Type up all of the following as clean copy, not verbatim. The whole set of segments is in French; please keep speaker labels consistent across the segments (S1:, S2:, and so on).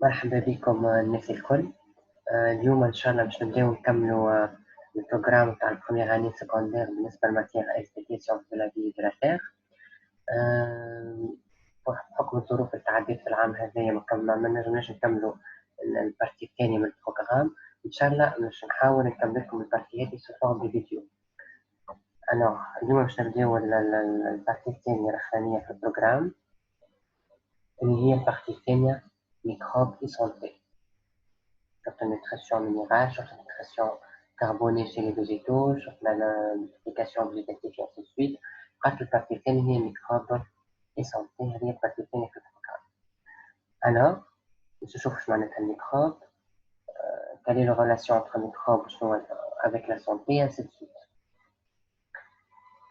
S1: مرحبا بكم الناس الكل. اليوم إن شاء الله باش نبداو نكملوا البروغرام تاع البروميير اني سكوندير بالنسبة لماتيغ اس تي تي سيونس دو لا في دو لا تيغ. بحكم الظروف اللي تعديت في العام هذايا ما نجمناش نكملوا البارتي الثانية من البروغرام. إن شاء الله باش نحاول نكمل لكم البارتي هذه سو فورم دي فيديو. ألوغ اليوم باش نبداو البارتي الثانية الأخرانية في البروغرام اللي هي البارتي الثانية ميكروب اي سونتي. Sur la nutrition minérale, sur la nutrition carbonée chez les végétaux, sur la multiplication végétative et ainsi de suite. Quand le pathogène est microbe et santé, il y a pathogène et microbe. Alors, je chauffe un microbe, quelle est la relation entre le microbe avec la santé et ainsi de suite.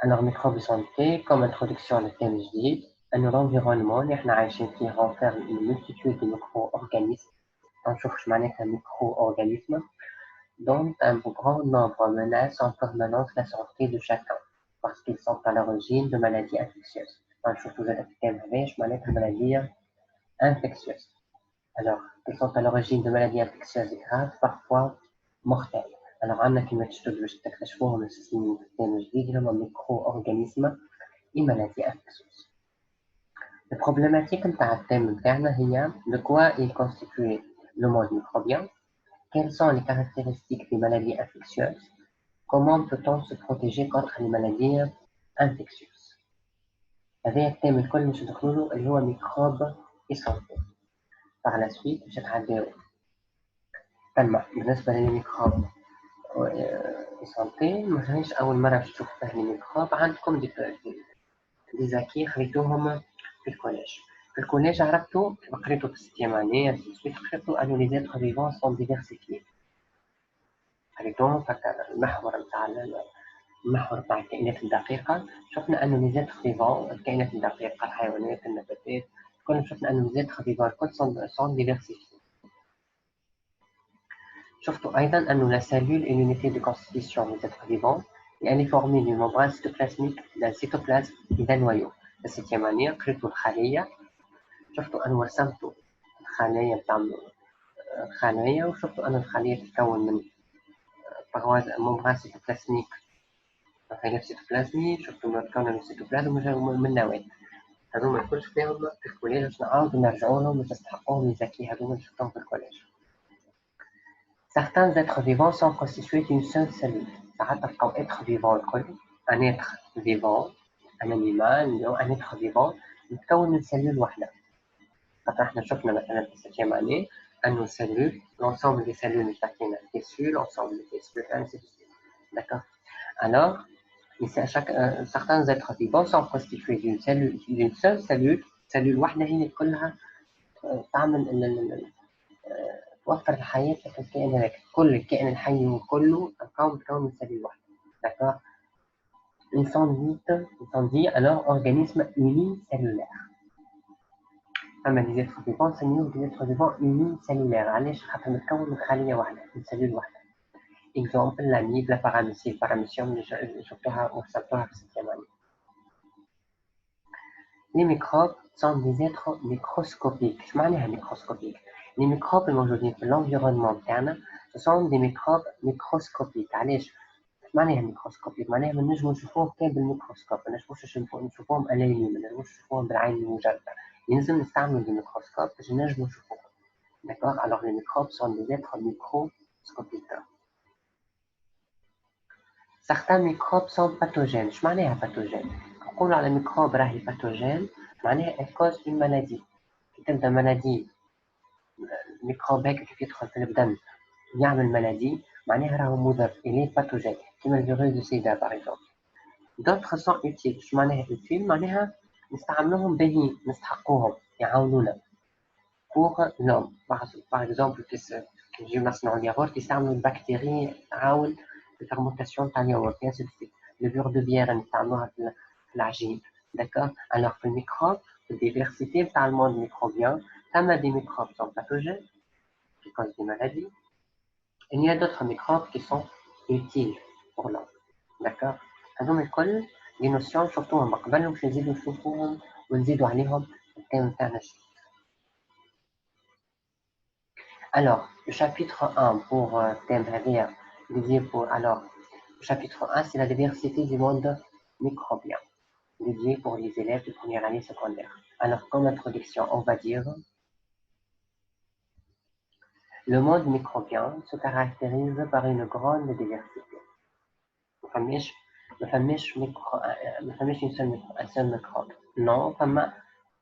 S1: Alors, microbe et santé, comme introduction à le thème, je dis, l'environnement, nous renferme une multitude de micro-organismes. On chauffe un micro-organisme dont un grand nombre menacent en permanence la santé de chacun, parce qu'ils sont à l'origine de maladies infectieuses. Maladies infectieuses. Alors, ils sont à l'origine de maladies infectieuses graves, parfois mortelles. Alors, on a micro-organismes et maladies infectieuses. La problématique de quoi est constitué le monde microbien. Quelles sont les caractéristiques des maladies infectieuses? Comment peut-on se protéger contre les maladies infectieuses? هذا الثيم الكل باش ندخلوا اللي هو ميكروب اي سونتي. Par la suite باش نتعداو تما بالنسبة للميكروب اي سونتي. ماهيش أول مرة باش تشوفوا فيه الميكروب. عندكم دي زاكي خذيتوهم في الكوليج. في الكوليج عرفتوا قريتوا في السيتيام اني قريتوا أنو لي زيتر فيفون سون ديفيرسيفيي. قريتوهم فكر المحور نتاع الكائنات الدقيقة. شفنا أنه لي زيتر فيفون الكائنات الدقيقة الحيوانات النباتات كلهم شفنا أنه لي زيتر فيفون الكل سون ديفيرسيفيي. شفتوا أيضا أنه لا cellule est l'unité de constitution des êtres vivants et elle est formée d'une membrane cytoplasmique, d'un cytoplasme et d'un noyau. De cette manière قريتوا الخلية. شفتوا أنه رسمتوا الخلايا بتاع الخلايا وشفتوا أن الخلية تتكون من membrane cytoplasmique غلاف سيتوبلازمي. شفتوا متكون من السيتوبلازم من نواة. هذوما الكل شفناهم في الكوليج باش نعاودو نرجعوا لهم باش تستحقوهم الزكي هذوما اللي شفتوهم في الكوليج. Certains êtres vivants sont constitués d'une seule cellule. ساعات تلقاو être vivant الكل un être vivant un animal ou un être vivant متكون من سلول واحدة. خاطر احنا شفنا مثلا في السيتيام اني أنه cellule l'ensemble des cellules تاعنا tissu l'ensemble des tissus ainsi de suite. D'accord. Alors certains êtres vivants sont constitués d'une seule cellule واحدة هي كلها تعمل توفر الحياة في الكائن هذاك. كل الكائن الحي وكله متكون من سلول واحدة. D'accord. Ils sont dits alors organismes unicellulaires. أما les êtres vivants سميوهم des êtres vivants unicellulaires. علاش؟ خاطر متكون من خلية واحدة من سلول واحدة. Exemple l'amibe, la paramécie, le paramecium اللي شفتوها ورسمتوها في السيتيام اني. Les microbes sont des êtres microscopiques. شو معناها microscopique؟ Les microbes الموجودين في l'environnement تاعنا ce sont des microbes microscopiques. علاش؟ شو معناها microscopique؟ معناها ما نجمو نشوفوهم كان بالميكروسكوب، ما نجموش نشوفوهم على اليمين، ما نجموش نشوفوهم بالعين المجردة. لازم نستعملوا الميكروسكوب باش نجمو نشوفوهم. D'accord. Alors les microbes sont des êtres microscopiques. Certains microbes sont pathogènes. شو معناها pathogène؟ نقولوا على ميكروب راهي pathogène معناها elle cause une maladie. كي تبدا maladie الميكروب هيك كيف يدخل في الدم يعمل maladie معناها راهو مضر il est pathogène كيما الفيروس دو سيدا par exemple. D'autres sont utiles. شو معناها utile؟ معناها نستعملوهم باهيين نستحقوهم يعاونونا. pour l'homme par exemple كي نجيو نصنعوا الياغورت يستعملوا البكتيريا تعاون في الفرمنتاسيون تاع الياغورت et ainsi de suite. Le beurre de bière نستعملوها في العجين. D'accord. Alors في الميكروب في الديفيرسيتي تاع الموند ميكروبيان ثما des microbes sont pathogènes qui causent des maladies. Il y a d'autres microbes qui sont utiles pour l'homme. D'accord. هذوما الكل دي نوسيون شفتوهم من قبل ومش نزيدو نشوفوهم ونزيدو عليهم التيم تاعنا. Alors, le chapitre 1 pour thème dédié pour. Alors, le chapitre 1, c'est la diversité du monde microbien, dédié pour les élèves de première année secondaire. Alors, comme introduction, on va dire le monde microbien se caractérise par une grande diversité. ما فماش un seul microbe. Non, فما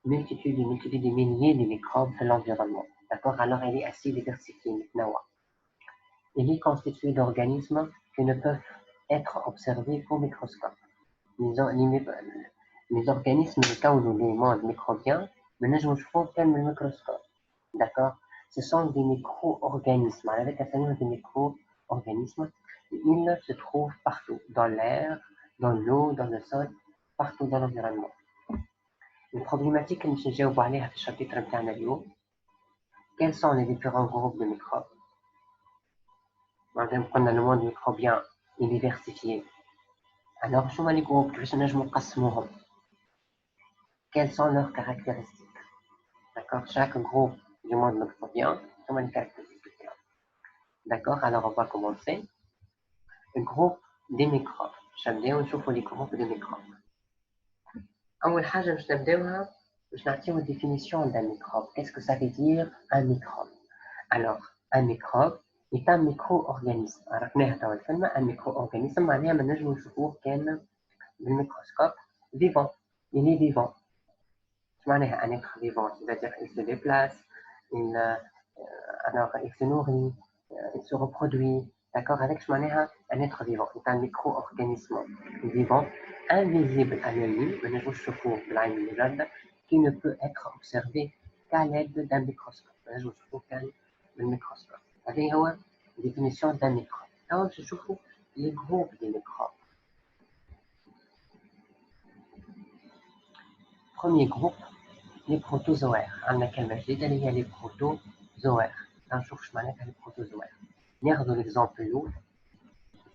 S1: multitude de milliers de microbes dans l'environnement. D'accord? Alors, elle est assez diversifiée maintenant. Il est constitué d'organismes qui ne peuvent être observés qu'au microscope. Les organismes ou les mondes microbiens ne نجموا qu'un microscope. D'accord? Ce sont des micro-organismes. Avec un des micro-organismes, ils se trouvent partout, dans l'air, dans l'eau, dans le sol, partout dans l'environnement. Les problématiques que nous avons parlé dans le chapitre intermédiaire, quels sont les différents groupes de microbes? Maintenant qu'on a le monde microbien est diversifié. Alors, je les groupes, quelles sont leurs caractéristiques? D'accord? Chaque groupe du monde microbien, sont les caractéristiques. D'accord? Alors, on va commencer. Le groupe des microbes. نبداو نشوفوا les groupes des microbes. أول حاجة باش نبداوها باش نعطيو définition d'un microbe. Qu'est-ce que ça veut dire un microbe? Alors, un microbe est un micro-organisme. عرفناها توا الكلمة un micro-organisme معناها ما نجمو نشوفوه كان بالميكروسكوب vivant. Il est vivant. معناها un être vivant, c'est-à-dire il se déplace, alors il se nourrit, il se reproduit, d'accord, avec معناها un être vivant, c'est un micro-organisme vivant, invisible à l'œil nu, qui ne peut être observé qu'à l'aide d'un microscope. هذه هو définition d'un microbe. Alors, نشوفوا les groupes des microbes. Premier groupe, les protozoaires. عندنا كلمة جديدة اللي هي les protozoaires. نشوف اش معناتها les protozoaires. ناخذ l'exemple الأول.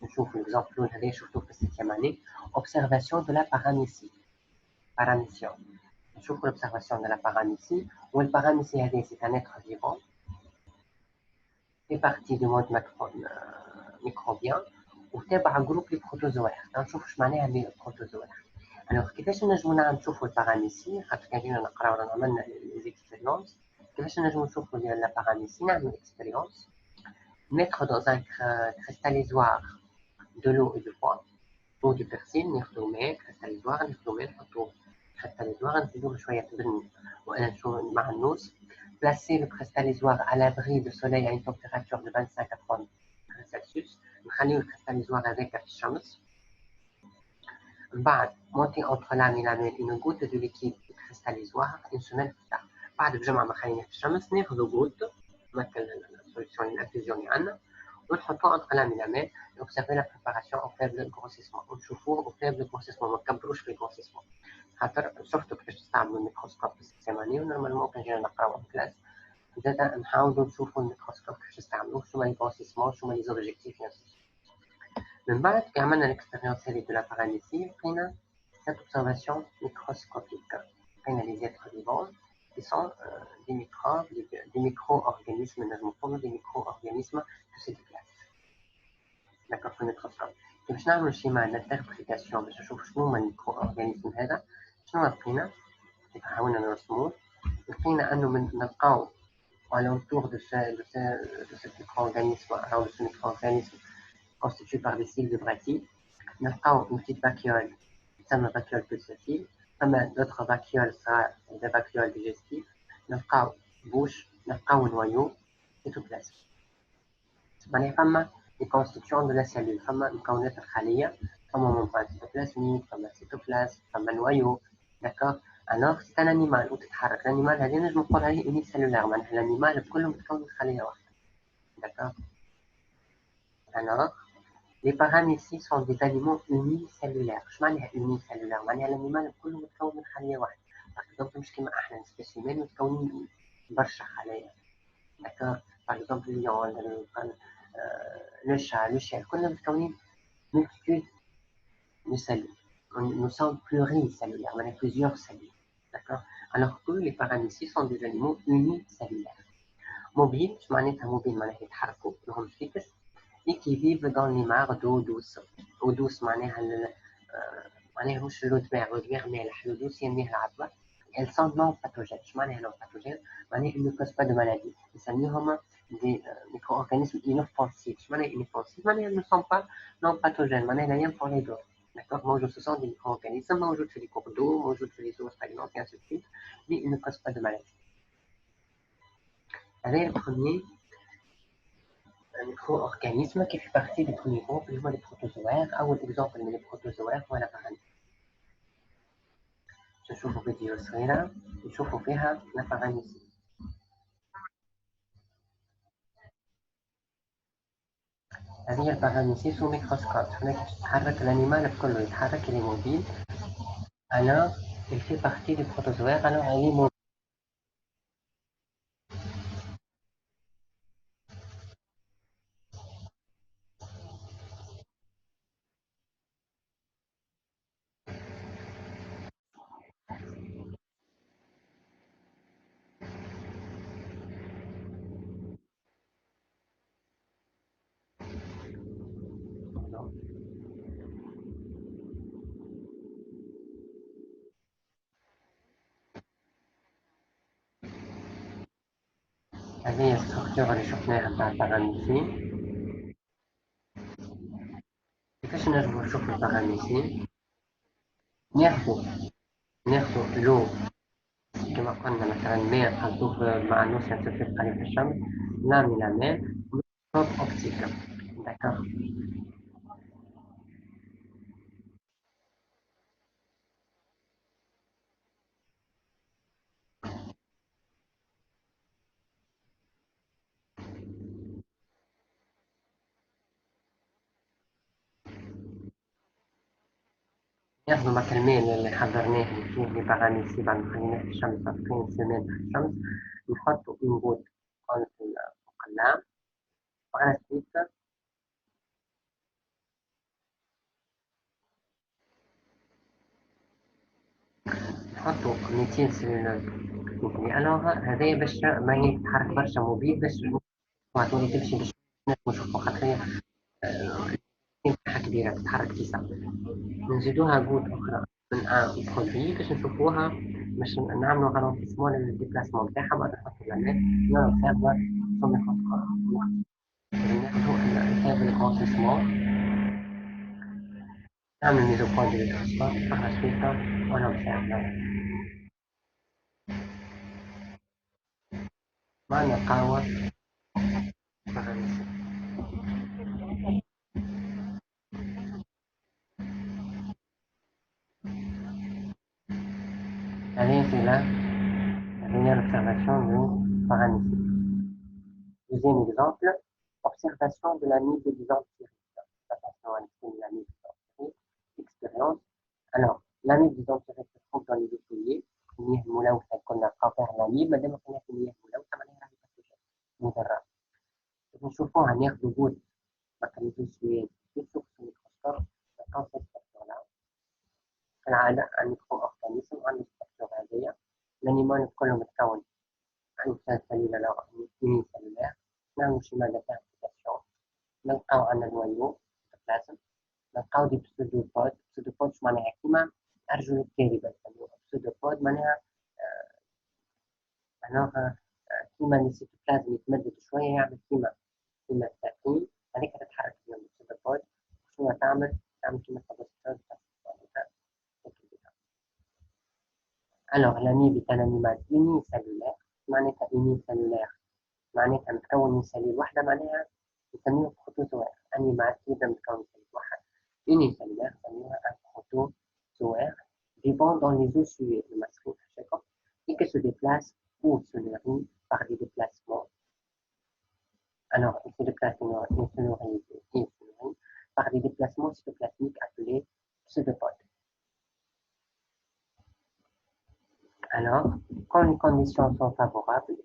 S1: نشوف l'exemple الأول هذا شفتوه في السيتيام année. Observation de la paramécie. Paramécium. نشوفوا l'observation de la paramécie. والبaramécie هذا c'est un être vivant. fait partie du monde microbien. وتابع groupe les protozoaires. نشوف اش معناها les protozoaires. Alors, كيفاش نجمو نشوفوا الباراميسي خاطر كان جينا نقراو رانا عملنا ليزيكسبيريونس كيفاش نجمو نشوفوا لا باراميسي نعملوا اكسبيريونس mettre dans un cristallisoire de l'eau et du bois ou du persil ناخذوا ماء كريستاليزوار ناخذوا ماء نحطوه كريستاليزوار نزيدوه شويه بني مع النوس placer le cristallisoire à l'abri du soleil à une température de 25 à 30 degrés Celsius نخليو الكريستاليزوار هذاك في الشمس بعد monter entre l'âme et la mer une goutte de liquide cristallisoire une semaine plus tard. بعد بجمع ما خليناه في الشمس ناخذ goutte مثل السوليسيون الانفيزيون اللي عندنا ونحطوه entre l'âme et la mer et observer la préparation au faible grossissement ونشوفوه au faible grossissement ما نكبروش في الgrossissement خاطر شفتوا كيفاش تستعملوا الميكروسكوب في السيماني ونورمالمون كان جينا نقراو في كلاس زاد نحاولوا نشوفوا الميكروسكوب كيفاش تستعملوه شنو هما لي grossissement شنو هما لي زوبجيكتيف من بعد كي عملنا l'expérience de la paramécie لقينا cette observation microscopique لقينا les êtres vivants qui sont des microbes, des micro-organismes, des micro-organismes qui se déplacent. D'accord, في الميكروسكوب. باش نعملوا شيما l'interprétation باش نشوف شنو هما الميكرو-organisme هذا شنو لقينا كيف حاولنا نرسموه لقينا انه نلقاو autour de ce micro-organisme alors de ce micro-organisme constitué par des cils de brachytes. نلقاو une petite vacuole تسمى vacuole pulsatile ثم d'autres vacuoles sera des vacuoles digestives نلقاو bouche نلقاو noyau cytoplasme معناها فما les constituants de la cellule فما مكونات الخلية فما membrane cytoplasmique فما cytoplasme فما noyau d'accord alors c'est un animal وتتحرك الانيمال هذا نجم نقول عليه unicellulaire معناها الانيمال كله متكون من خلية واحدة d'accord alors les paramécies sont des animaux unicellulaires. Je معناها unicellulaire معناها الانيمال كله متكون من خلية واحدة. Par exemple مش كيما احنا السبيسيمين متكونين برشا خلايا. D'accord. Par exemple le lion, le chat, le chien كلهم متكونين multitude de cellules. Nous sommes pluricellulaires, on a plusieurs cellules. D'accord. Alors que les paramécies sont des animaux unicellulaires. Bon, موبيل معناتها موبيل معناها يتحركوا لهم فيكس et qui vivent dans les mares d'eau douce. eau douce معناها معناها مش l'eau de mer مالح l'eau douce هي المياه العذبة. elles sont non pathogènes. ايش معناها non pathogènes؟ معناها ils ne causent pas de maladie. نسميهم des micro-organismes inoffensifs. ايش معناها inoffensifs؟ معناها ils ne sont pas non pathogènes. معناها لا ينفعوا لا يضروا. D'accord, موجود ce sont des micro-organismes موجود في les cours d'eau موجود في les eaux stagnantes et ainsi de suite mais ils ne causent pas de maladie. هذا البروميير micro-organisme qui fait partie des premiers groupes, les protozoaires, ou l'exemple des protozoaires, voilà par exemple. نشوفوا فيديو صغيرة نشوفوا فيها البارانيسي. هذه البارانيسي سو ميكروسكوب. هنا كيف تتحرك الانيمال كله يتحرك اللي موبيل. Alors, il fait partie des protozoaires. Alors, elle est mobile. هذه هي الستركتور اللي شفناها بتاع البارانيسي. كيفاش نجمو نشوفو البارانيسي؟ ناخدو لو كما قلنا مثلا ماء خلطوه مع نوسيا سلفيت قليل في الشمس لامينا ماء ميكروسكوب اوبتيك. داكوغ. ناخدو مثلا الماء اللي حضرناه اللي فيه لي بارانيسي بعد ما خليناه في الشمس 20 سيمين في الشمس نحطو انبوت في المقلاة وعلى سويت نحطو 200 سلولوز مثلي. الوغ هذايا باش ما يتحرك برشا موبيل باش تولي تمشي باش نشوفو خاطر مساحة كبيرة تتحرك في ساعة. نزيدوها جود أخرى من ان برودوي باش نشوفوها باش نعملو غالونتيسمون للديبلاسمون تاعها بعد نحطو الماء نوبسيرفو سون ميكروسكوب. ناخدو هذا الغالونتيسمون نعمل ميزوبوان دو ميكروسكوب par la suite on observe. ما نلقاو هذه هي l'observation du paramécie. Deuxième exemple, observation de la mise des empiriques. Attention à la mise des empiriques. Expérience. Alors, la mise des empiriques se trouve dans les eaux souillées. المياه الملوثة كنا نلقاو فيها الأميب مادام كنا في المياه الملوثة معناها راهي مضرة. نشوفوها ناخدو جود مثلا زوج سويات نشوفو في الميكروسكوب نلقاو في الستركتور في العادة عن ميكرو أورغانيزم عن الستركتور هذايا. الأنيمال كله متكون عن سلولة يوني سلولار. نعملو شيما داتيفيكاسيون نلقاو عندنا نويو سيتوبلازم نلقاو دي بسودوبود. بسودوبود معناها كيما أرجل الكلبة نسميوها بسودوبود معناها كيما السيتوبلازم يتمدد شوية يعمل كيما الساقين هذيك تتحرك في البسودوبود. شنو تعمل كيما التبسط. Alors, l'amibe est un animal unicellulaire. معناتها unicellulaire معناتها متكون من سليل واحدة معناها نسميه بروتوزوير. أنيمال يبدأ متكون من سليل واحد unicellulaire نسميها un protozoaire vivant dans les eaux souillées المسخين حشاكم et qui se déplace ou se nourrit par des déplacements. Alors, il se déplace et se nourrit par des déplacements cytoplasmiques appelés pseudopodes. Alors, quand les conditions sont favorables,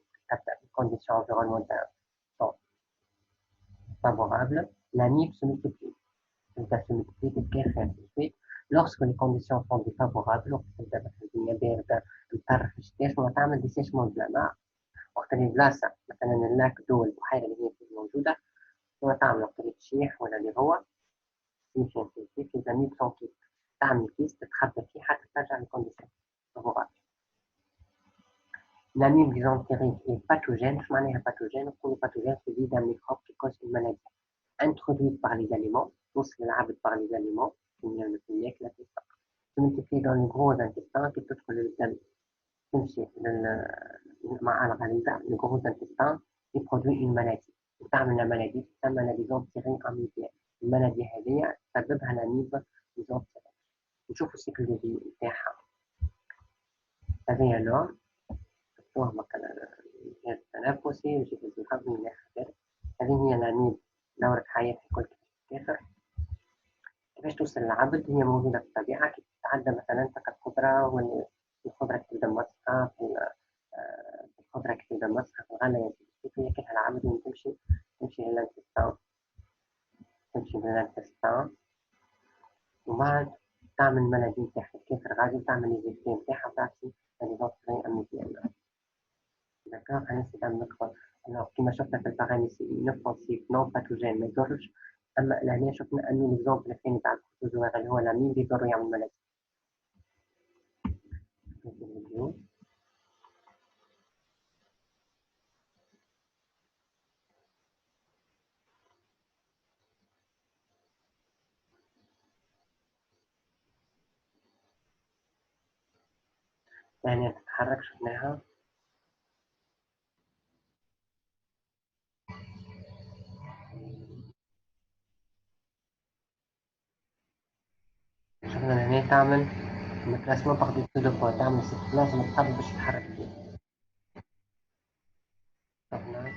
S1: les conditions environnementales sont favorables, l'amibe se multiplie. Elle va se multiplier de كيف ainsi. Lorsque les conditions sont défavorables, وقت الدنيا باردة البر في الشتاء شنو تعمل ديسيشمون de la mare. وقت اللي البلاصة ما مثلا اللاك دو البحيرة اللي هي موجودة سواء تعمل قرية شيح ولا اللي هو كيف لازم سون كيس تعمل كيس تتخبى فيه حتى ترجع للكونديسيون فافورابل. L'amine dysentérique est pathogène. Je m'en ai pathogène. Pour le pathogène, c'est dit d'un microbe qui cause une maladie introduite par les aliments, tous les arbres par les aliments, qui vient de payer avec l'intestin. Se multiplie dans les gros intestins qui peuvent le dame. تمشي مع الغريزة le gros intestin et produit une maladie. تعمل la maladie تسمى la dysenterie amibienne. المالادي هذه سببها الأميب dysenterique. نشوفوا السيكل دي نتاعها. هذه نوع هو مثلا الجهاز التنفسي والجهاز الهضمي إلى آخره. هذه هي الأميب دورة حياة في كل كافر. كيفاش توصل للعبد؟ هي موجودة في الطبيعة كي تتعدى مثلا كالخضرة والخضرة كي تبدا مسقة الخضرة كي تبدا مسقة في الغلاية كيف ياكلها العبد تمشي للانتستان وبعد تعمل ملادي نتاعها الكافر غادي تعمل ليزيكتين نتاعها وتعطي ليزونتري أميبيان. داكوغ هذا سي ان ميكروب. كيما شفنا في الباراميسي نوفونسيف نون باثوجين ما يضرش. اما لهنا شفنا انه ليكزومبل الثاني تاع البروتوزوا اللي هو الامين يضر يعمل ملادي. ثانية تتحرك شفناها. شفنا هنا تعمل المكلاسمون باغ دي تو دو بوا تعمل لازم تقبل باش تتحرك فيه. شفنا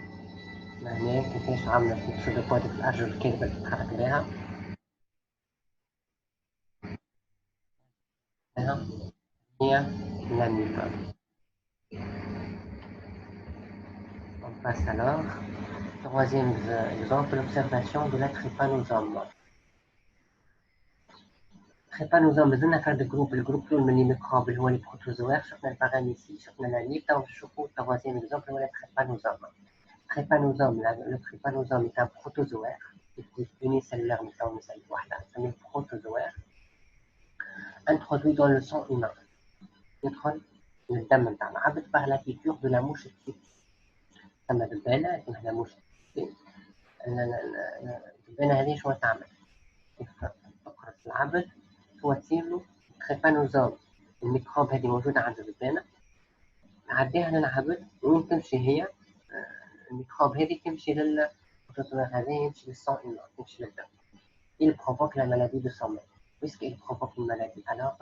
S1: هنا كيفاش عاملة في تو دو بوا ديك الأرجل الكاذبة اللي تتحرك بها. هي l'amide. On passe alors. Troisième exemple, l'observation de la trypanosome. Trypanosome, مازلنا فرد الجروب الأول من الميكروب اللي هو البروتوزوار. شفنا الباراميسي شفنا الأميب. تو نشوفوا troisième exemple هو التريبانوزوم. Le trypanosome est un protozoaire unicellulaire مكون من سلة واحدة نسميه protozoaire introduit dans le sang humain. يدخل للدم نتاع العبد par la piqûre de la mouche tsetse. تسمى دبانة اسمها موش تسيتي. الدبانة هذه شو تعمل؟ تقرص العبد شو تصير له تريبانوزوم. الميكروب هذه موجودة عند الدبانة تعديها للعبد. وين تمشي هي؟ الميكروب هذه تمشي للبروتوزوار هذا يمشي للسون هيومان تمشي للدم. Il provoque la maladie de sommeil. Puisqu'il provoque une maladie, alors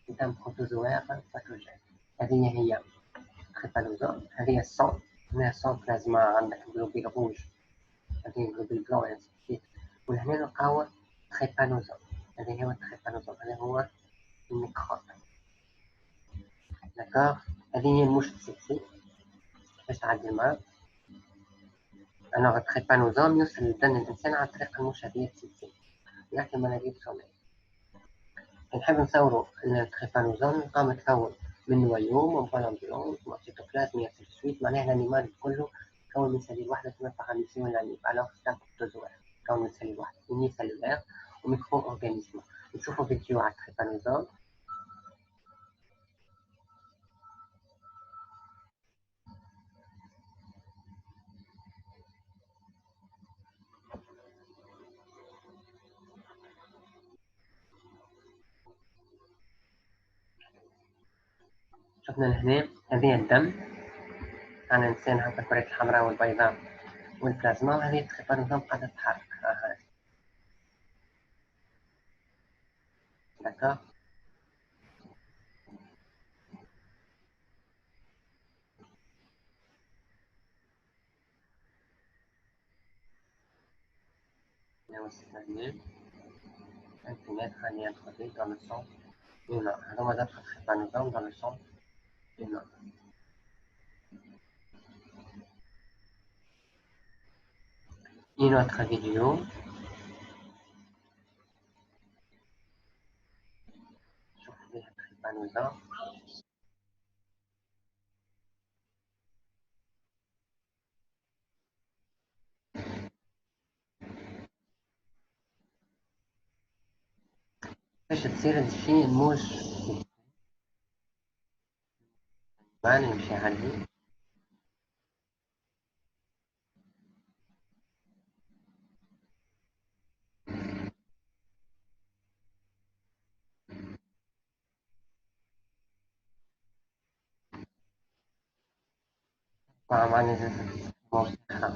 S1: c'est un protozoaire pathogène. هذه هي تريبانوزوم. هذه السون. هنا السون بلازما عندك جلوبيل روج. هذه جلوبيل بلون انسيتيت. وهنا نلقاو تريبانوزوم. هذا هو التريبانوزوم. هذا هو الميكروب. داكوغ. هذه هي الموش تسيتي. كيفاش تعدي المرض؟ أنا التريبانوزوم يوصل لبدن الإنسان عن طريق الموش هذه تسيتي. يعطي ملاريا بسومي. نحب نصوروا التريبانوزوم نلقاو متكون من نويوم ومبالامبيون وسيتوبلازم ياسر سويت. معناها الانيمال كله متكون من سليل واحدة اسمها باراميسيون الأميب. ألوغ سي ان بروتوزوار متكون من سليل واحدة يوني سيلولار وميكرو أورغانيزم. نشوفوا فيديو على التريبانوزوم. شفنا لهنا هذه الدم تاع الإنسان هكا الكرات الحمراء والبيضاء والبلازما. وهذه التريبانوزوم قاعدة تتحرك. داكوغ. هنا وصلنا هنا انتيمتر هاني انتروduit dans le sang humain. هذا هو دخل التريبانوزوم dans le sang humain. Une autre vidéo. شوف فيها التريبانوزوم. باش تصير هادشي نموج نمشي عندي مع موسيقى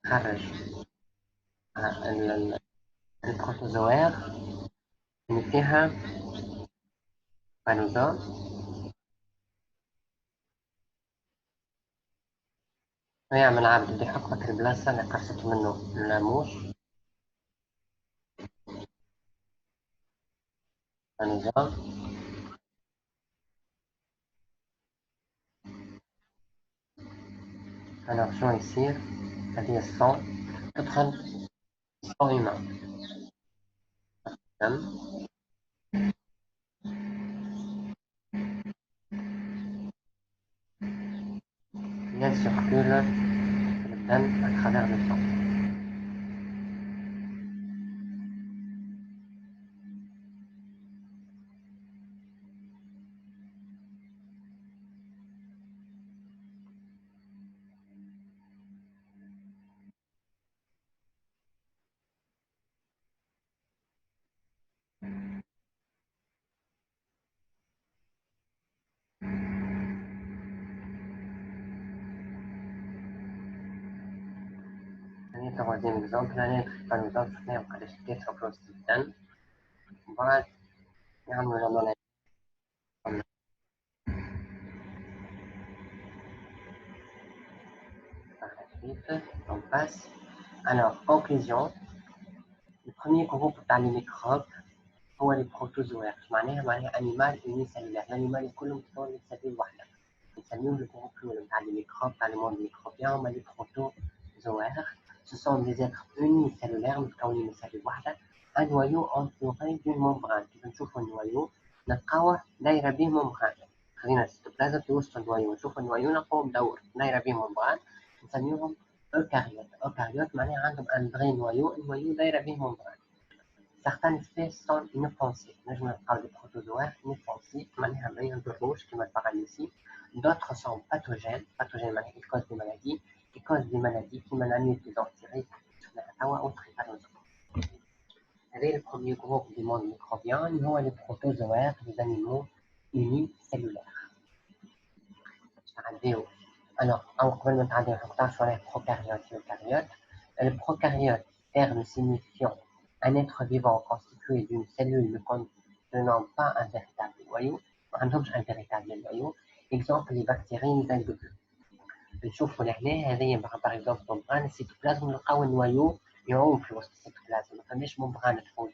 S1: خرج البروتوزوار اللي فيها بانوزوم ويعمل عبد اللي يحط البلاصة اللي قصت منه الناموس بانوزوم. alors شنو يصير؟ هذه الصون تدخل الصون هيومان elle circule le thème à travers le temps. troisième exemple, l'année par exemple, شفناها وقداش كثر فلوس جدا وبعد يعملوا لنا par la suite. On passe. Alors, conclusion, le premier groupe dans les microbes هو les protozoaires. معناها animal unicellulaire. L'animal يكون مكون من سلول واحدة. نسميهم الجروب الأول تاع les microbes تاع le monde microbien هما les protozoaires. Ce sont des êtres unicellulaires متكونين من سلول واحدة. Un noyau entouré d'une membrane. كيف نشوفوا النوايو نلقاوه دايرة به ممبران. خلينا السيتوبلازم في وسط النوايو نشوفوا النوايو نلقاو مدور دايرة به ممبران نسميهم eucaryotes. Eucaryotes معناها عندهم un vrai noyau النوايو دايرة به ممبران. Certaines espèces sont inoffensives. نجم نلقاو des protozoaires inoffensifs معناها ما يضروش كيما الباراليسي. D'autres sont pathogènes. Pathogènes معناها ils causent des maladies. Ils causent des maladies كيما l'anite des antiréques شفناها توا أو trypanosome. هذا le premier groupe du monde microbien اللي هو les protozoaires des animaux unicellulaires. نتعداو alors أو قبل ما نتعداو نقطعو شوية prokaryotes et eucaryotes. Le prokaryote, terme signifiant un être vivant constitué d'une cellule ne contenant pas un véritable noyau. ما عندهمش un véritable noyau. Exemple les bactéries les alvéoles. نشوفوا لهنا هذه باغ اكزومبل ممبران السيتوبلازم نلقاو النوايو يعوم في وسط السيتوبلازم ما فماش ممبران تحوز.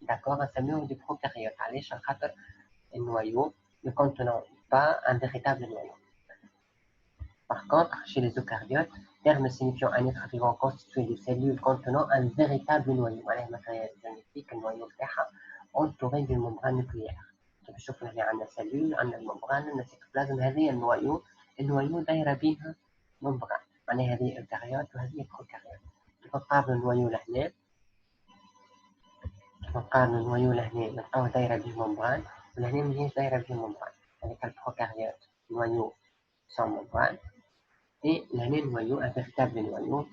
S1: داكوغ نسميوهم دي بروكاريوت علاش على خاطر النوايو ne contenant pas un véritable noyau. Par contre, chez les eucaryotes, terme signifiant un être vivant constitué de cellules contenant un véritable noyau. معناها matériel génétique النوايو تاعها entouré d'une membrane nucléaire. كيف نشوفوا هنا عندنا سلول عندنا الممبران عندنا السيتوبلازم هذه النوايو دايره بينها ممبران معناها هذه eucaryote وهذه بروكاريوت. كيف نقارنوا النوايو لهنا نقارنوا النوايو لهنا نلقاوه دايره به ممبران ولهنا ماهيش دايره به ممبران. هذيك البروكاريوت نوايو sans membrane. Et l'année noyau, un véritable noyau,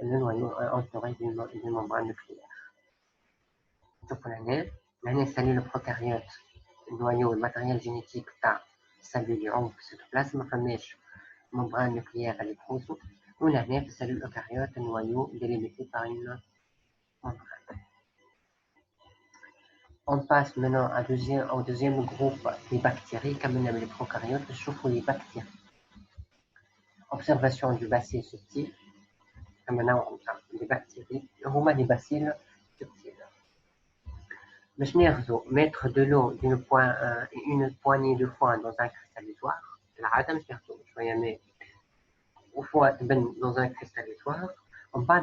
S1: le noyau entouré d'une membrane nucléaire. Donc l'année cellule prokaryote, le noyau, le matériel génétique تاع السلول يعوم في السيتوبلازم ما فماش membrane nucléaire اللي تحوزو. ولهنا في السلول eucaryote النوايو délimité par une membrane. On passe maintenant au deuxième groupe des bactéries كملنا من les prokaryotes نشوفوا les bactéries. Observation du bacille subtil. Maintenant, les bactéries, les bacilles subtiles. Mettre de l'eau une poignée de foin dans un cristallisatoire. العادة مش ناخذو شوية ماء وفوا تبن dans un cristallisatoire. On part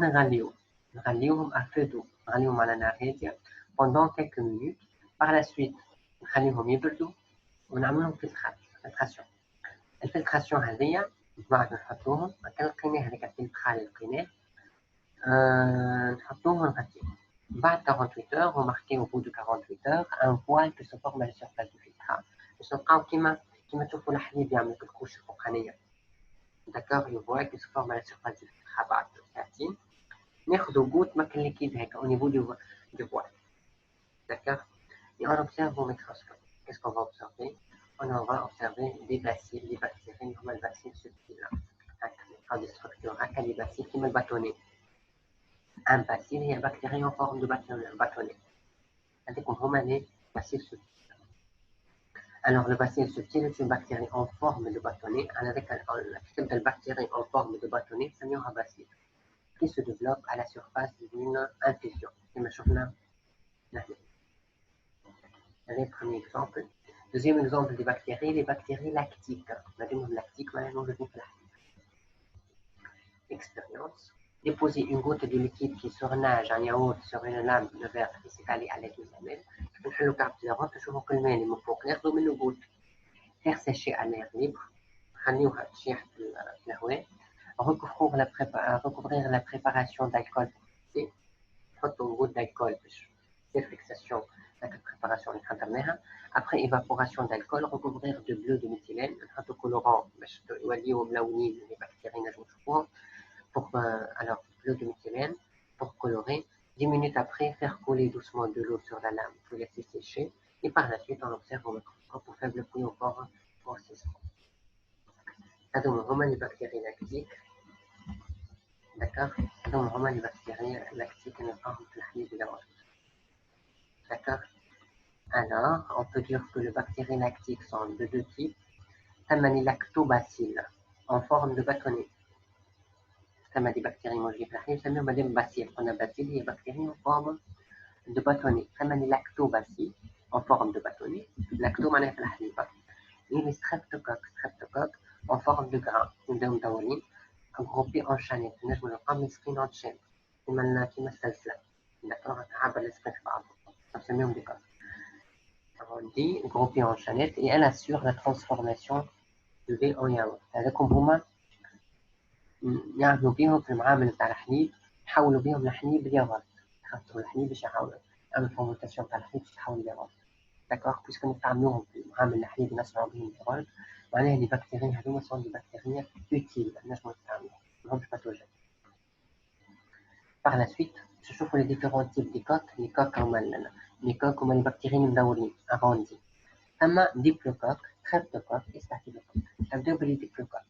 S1: نغليوهم à feu doux. نغليوهم على نار هادية pendant quelques minutes. Par la suite نخليهم يبردوا ونعملهم filtration. الفلتراسيون هذيا بعد نحطوهم كان لقيناه هذاك الفلترال اللي لقيناه نحطوه ونغطيوه بعد 48 heures, remarquez au bout de 48 heures, un voile qui se forme à la surface du filtrate. باش نلقاو كيما تشوفوا الحليب يعمل في الكوش الفوقانية. D'accord, le voile qui se forme à la surface du filtrate بعد ساعتين. ناخذوا goutte ما كان liquide هكا au niveau du voile. D'accord. Et on observe au microscope. Qu'est-ce qu'on va observer? On va observer des bacilles, des bactéries, comme les bacilles subtiles. Des structures, des bacilles qui me bâtonnent. Un bacille est une bactérie en forme de bâtonnet. On a les bacilles subtiles. Alors, le bacille subtil est une bactérie en forme de bâtonnet. Avec la bactérie en forme de bâtonnet, c'est un bacille qui se développe à la surface d'une infusion. Et maintenant, le premier exemple. Deuxième exemple des bactéries, les bactéries lactiques. Les lactiques, maintenant, je vais faire expérience. Déposer une goutte de liquide qui surnage un yaourt sur une lame de verre qui s'est calée à l'aide d'une lamelle. نحل كاربتيرات نشوفوا كل الماء اللي من فوق ناخذوا منه goutte. Faire sécher à l'air libre. نخليوها تشيح في الهواء. Recouvrir la préparation d'alcool fixé. نحطوا une goutte d'alcool باش تصير fixation هاك البريباراسيون اللي خدمناها. Après évaporation d'alcool, recouvrir de bleu de méthylène. نحطوا colorant باش يوليو ملونين les bactéries نجمو نشوفوهم. Pour, alors, bleu de méthylène, pour colorer. 10 minutes après, faire couler doucement de l'eau sur la lame, pour laisser sécher. Et par la suite, on observe au microscope au faible prix au fort grossissement. هذوما هما les bactéries lactiques. D'accord. هذوما هما les bactéries lactiques نلقاهم في الحليب اليومي. D'accord. Alors, on peut dire que les bactéries lactiques sont de deux types. ثم les lactobacilles en forme de bâtonnet. كما دي بكتيريا موجودة في الحليب نسميهم بعدين باسيل. قلنا باسيل هي بكتيريا en forme de bâtonnet. كما دي لاكتوباسيل en forme de bâtonnet. لاكتو معناها في الحليب. Et les streptocoques en forme de grain مدورين groupés en chaînettes. نجمو نلقاهم مسكين en chaîne كما السلسلة. d'accord عبر السكين في بعضهم. نسميهم دي كوك. arrondis groupés en chaînettes et elle assure la transformation du lait en yaourt. هذاكم هما يعملوا بيهم في المعامل نتاع الحليب يحولوا بيهم الحليب لياغورت. يخسروا الحليب باش يحولوا يعملوا فورمونتاسيون تاع الحليب باش يتحول لياغورت. داكوغ بيسكو نستعملوهم في معامل الحليب نصنعوا بهم لياغورت. معناها لي بكتيريا هذوما سون دي بكتيريا اوتيل نجموا نستعملوهم ماهمش باثوجين. Par la suite, باش نشوفوا لي ديفيرون تيب دي كوك. لي كوك هما لي بكتيريا مدورين اغوندي. ثم ديبلوكوك تريبتوكوك ستافيلوكوك. نبداو باللي ديبلوكوك.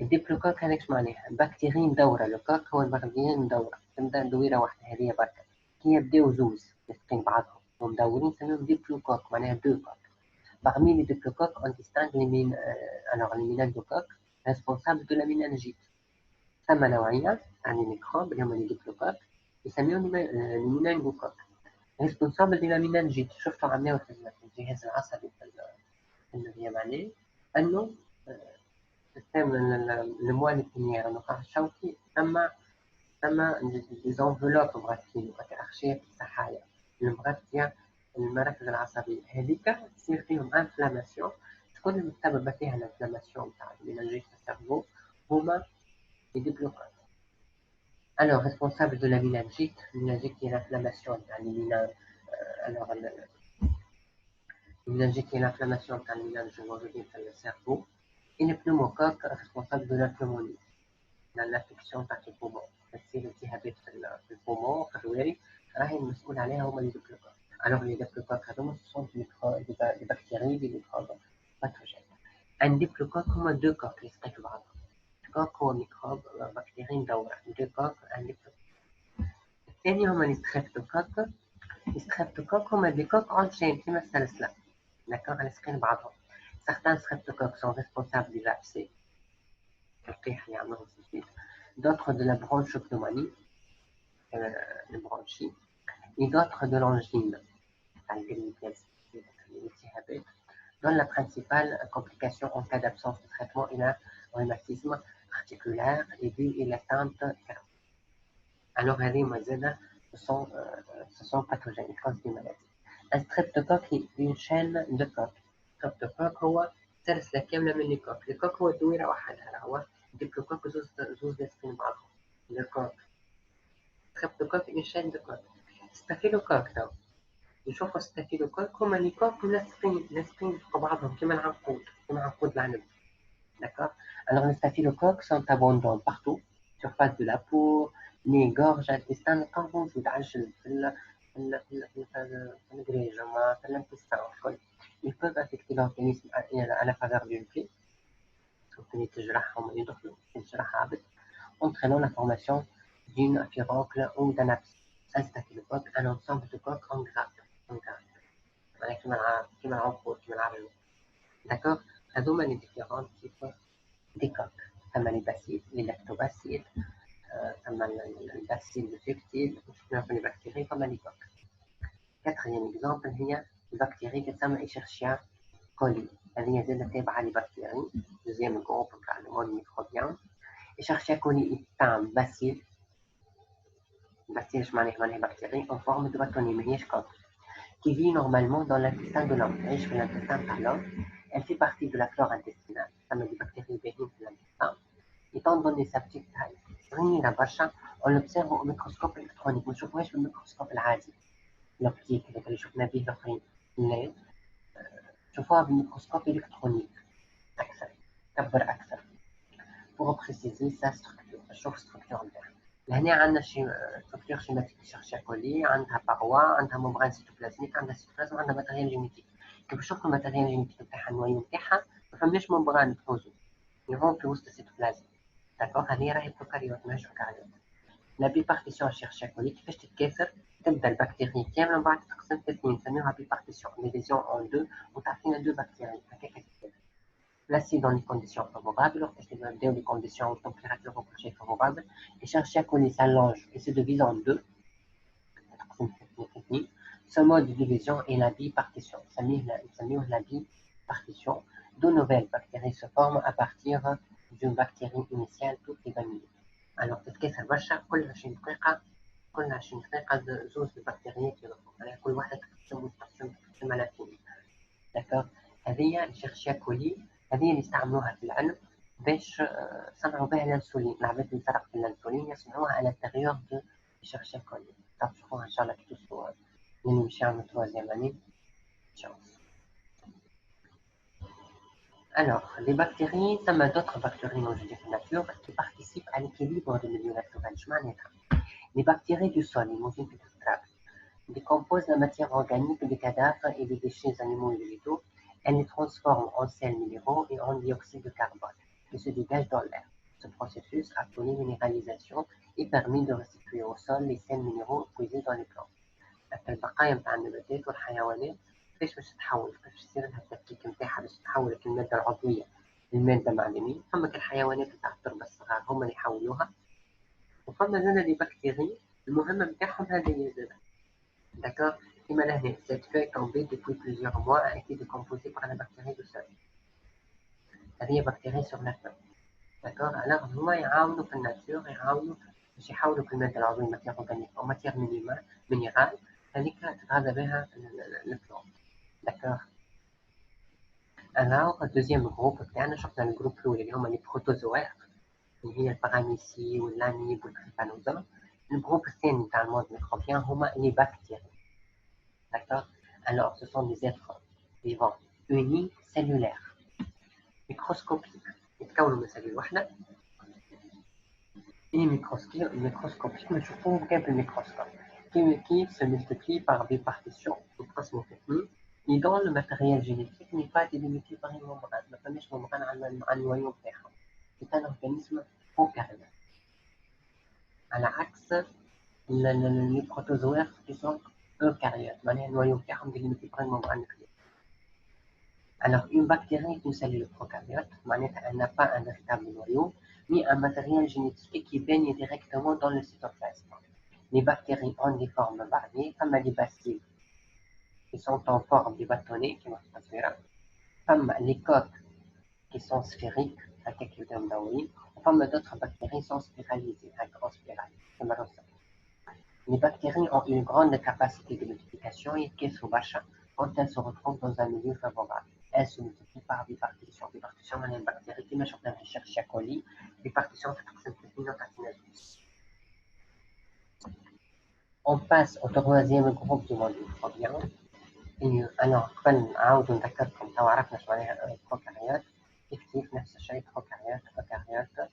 S1: الديبلوكوك هذاك اش معناها؟ بكتيريا مدوره. الكوك هو البكتيريا مدوره تبدا دويره واحده هذه بركه كي يبداو زوز لاصقين بعضهم ومدورين نسميهم ديبلوكوك معناها دو كوك. Parmi les diplocoques, on distingue les méningocoques responsables de la méningite. ثم نوعية عن الميكروب اللي هما les diplocoques يسميهم les méningocoques responsables de la méningite. شفتوا عملوا في الجهاز العصبي في الياباني أنه système le moelle épinière النخاع الشوكي ثم des enveloppes مغطين وكأغشية السحايا المغطية المراكز العصبية هذيك تصير فيهم انفلاماسيون. شكون اللي مسببة فيها الانفلاماسيون تاع المينانجيت في السيرفو؟ هما les diplocoques. Alors responsable de la méningite هي l'inflammation تاع المينان. alors المينانجيت هي l'inflammation تاع المينانج الموجودين في السيرفو. Et le pneumocoque responsable de la pneumonie, l'infection تاع البومون. تصير التهابات في البومون في الرواري راهي المسؤول عليها هما لي ديبلوكوك. alors les diplocoques هذوما sont des bactéries des microbes pathogènes. un diplocoque هما deux coques يلصقوا في بعضهم. كوك هو ميكروب بكتيري مدورة. deux coques un diplocoque. الثاني هما لي ستريبتوكوك. لي ستريبتوكوك هما دي كوك اون شين كيما السلسلة. d'accord لاصقين بعضهم. Certains streptocoques sont responsables des abcès, d'autres de la bronchopneumonie, le bronchite, et d'autres de l'angine, dont la principale complication en cas d'absence de traitement est le rhumatisme articulaire aigu et l'atteinte grave. Alors, ce sont pathogènes, ils causent des maladies. Un streptocoque est une chaîne de coques. streptocoque هو سلسلة كاملة من الكوك. الكوك هو دويرة وحدها هو ديبلوكوك زوز لاصقين بعضهم. الكوك streptocoque une chaîne de coques. ستافيلوكوك تو يشوفوا ستافيلوكوك هما لي كوك لاصقين فوق بعضهم كيما العنقود العنب. D'accord. Alors, les staphylocoques sont abondants partout, surface de la peau, nez, gorge, intestin, quand vous l'intestin, ils peuvent affecter l'organisme à la faveur d'une pluie, entraînant la formation d'une furoncle ou d'un abscesse. Un staphylocoque, un ensemble de coques en grappe. D'accord. هذوما les différents types des coques. ثم les bacilles, les lactobacilles, ثم البacilles ductiles, وشفنا في les bactéries ثم les coques. Quatrième exemple هي البكتيريا تسمى إيشيرشيا كولي. هذه زادة تابعة لبكتيريا. Deuxième groupe بتاع le monde microbien. إيشيرشيا كولي est un bacille. Bacille ايش معناه bactérie en forme de bâtonnet ماهيش coque. Qui vit normalement dans l'intestin de l'homme. تعيش في l'intestin de l'homme. Elle fait partie de la flore intestinale. تسمى des bactéries باهين في l'intestin. Étant donné sa petite taille, صغيرة برشا, on l'observe au microscope électronique. ما نشوفوهاش بالميكروسكوب العادي. l'optique اللي شفنا به الاخرين لا نشوفوها بالميكروسكوب الكترونيك اكثر كبر اكثر pour préciser sa structure نشوف ستركتور نتاعها لهنا عندنا شي ستركتور شيماتيك شيرشيا كولي عندها باروا عندها ممبران سيتوبلازميك عندها سيتوبلازم عندها ماتيريال جينيتيك كيف نشوفوا الماتيريال جينيتيك نتاعها النوايا نتاعها ما فماش ممبران تحوزو يفون في وسط السيتوبلازم داكوغ هذه راهي بروكاريوت ماهيش بروكاريوت لا بيبارتيسيون شيرشيا كولي كيفاش تتكاثر تبدا البكتيريا كامله من بعد تتقسم ثلاثين نسميوها بيبارتيسيون ديفيزيون اون دو وتعطينا دو بكتيريا هكاك تتكاثر placée dans les conditions favorables lorsque dans les conditions de température reprochée favorable et chercher à coller sa longe et se divise en deux. Ce mode de division est la bipartition. Ça met la bipartition. De nouvelles bactéries se forment à partir d'une bactérie initiale toutes les 20 minutes. Alors تتكاثر برشا كل 20 دقيقة كل 20 دقيقة زوز البكتيريات يضربوا يعني كل واحدة تقسم على اثنين. داكوغ هذه الشيرشيا كولي هذه اللي استعملوها في العلم باش صنعوا بها الانسولين العباد اللي سرق في الانسولين يصنعوها على التغيير دو الشيرشيا كولي تشوفوها ان شاء الله كي توصلوا اللي مشي عام troisième année chance. Alors, les bactéries, ça m'a d'autres bactéries موجودة في الناتور qui participent à l'équilibre du milieu naturel. Les bactéries du sol, les موجودين في التراب décomposent la matière organique des cadavres et des déchets animaux et végétaux. Elles les transforment en sels minéraux et en dioxyde de carbone qui se dégagent dans l'air. Ce processus, appelé minéralisation, est permis de restituer au sol les sels minéraux puisés dans les plantes. البقايا نتاع النباتات والحيوانات كيفاش باش تتحول كيفاش يصير لها التفكيك نتاعها باش تتحول المادة العضوية لمادة معدنية فما الحيوانات نتاع التربة الصغار هما اللي يحولوها وفما زاد لي بكتيري المهمة نتاعهم هذه زاد. D'accord. Cette feuille tombée depuis plusieurs mois a été décomposée par la bactérie du sol. هذه بكتيريا sur la feuille. D'accord. Alors هما يعاونوا في الناتور يعاونوا باش يحولوا في المادة العضوية ماتير أورجانيك أو ماتير مينيرال هذيك تتغذى بها البلانت. D'accord. Alors الدوزيام جروب بتاعنا شفنا الجروب الأول اللي هما لي بروتوزوات اللي هي الباراميسي واللانيب والكريبانوزوم. الجروب الثاني تاع المود ميكروبيان هما لي بكتيريا. D'accord. Alors, ce sont des êtres vivants unicellulaires, microscopiques. يتكونوا من سلول واحدة. Et microscopiques, mais surtout كيف بالميكروسكوب. Qui se multiplient par bipartition, يتقسموا في اثنين. Et dont le matériel génétique n'est pas délimité par une membrane. ما فماش membrane على النوايا نتاعهم. C'est un organisme prokaryote. على عكس les protozoaires qui sont eucaryotes, معناها النوايا نتاعهم délimité par une membrane nucléaire. Alors, une bactérie est une cellule prokaryote, elle n'a pas un véritable noyau, ni un matériel génétique qui baigne directement dans le cytoplasme. Les bactéries ont des formes variées, comme les bacilles, qui sont en forme de bâtonnet, qui vont se faire, comme les coques, qui sont sphériques, comme d'autres bactéries sont spiralisées, en spirale. Les bactéries ont une grande capacité de multiplication et qui sont baches quand elles se retrouvent dans un milieu favorable. Elles se multiplient par bipartition. Bipartition, c'est une bactérie qui marche dans les Escherichia coli. Bipartition, c'est une On passe au troisième groupe du monde microbien. Alors, قبل نعاودو نذكركم توا عرفنا شو معناها البروكاريوت، كيف نفس الشيء بروكاريوت أوكاريوت.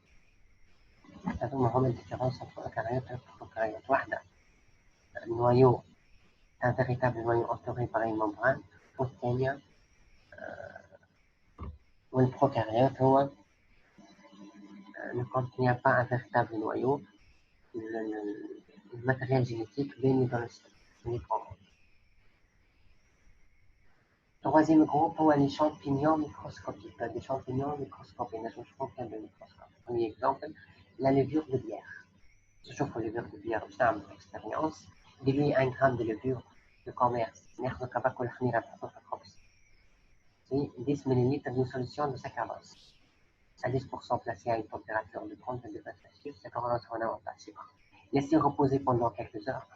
S1: هذوما هما الديفيرونس entre eucaryote et procaryote. واحدة النويو un véritable noyau entouré par une membrane، والثانية والبروكاريوت هو ne contient pas un véritable noyau. Le matériel génétique baigné dans le micro-ondes. Troisième groupe هو les champignons microscopiques. Des champignons microscopiques. نشوفهم كان بالميكروسكوب. Premier exemple, la levure de bière. نشوفوا levure de bière باش نعمل expérience. ديري 1 gramme de levure de commerce. ناخذ كباك والخميرة نحطوه في الخبز. 10 ml d'une solution de saccharose. À 10% placé à une température de 30 degrés Celsius, c'est comme un plastique. Laissez reposer pendant quelques heures,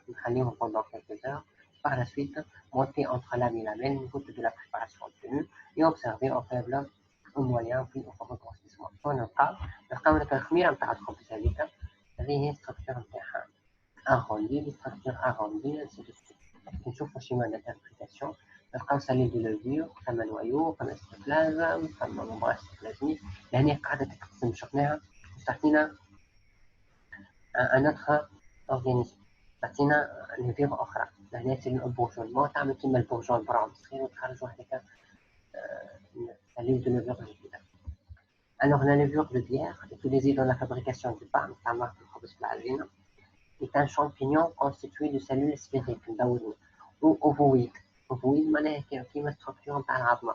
S1: pendant quelques heures. Par la suite, montez entre lame et lamelle une goutte de la préparation obtenue et observez au faible, au moyen, puis au reconstitution. نلقاو لك الخميرة نتاع الخبز هذيك، هذه هي الستركتور نتاعها. arrondi, les structures arrondies, ainsi de suite. نشوفوا schéma d'interprétation. نلقاو سليل دو لوفيور، ثم نويو، ثم استبلازم، ثم ممبراس استبلازمي. لهنا قاعدة تتقسم شفناها تعطينا ان اوتر اورغانيزم، تعطينا لوفيور اخرى. لهنا سي البورجونمون تعمل كيما البورجون براون صغير وتخرجوا هذاك سليل دو لوفيور جديدة. Alors la levure de bière utilisée dans la fabrication du pain, تاع marque الخبز بالعجينة، est un champignon constitué de cellules sphériques ou ovoïdes. Ovoïdes معناها كيما structure نتاع العظمة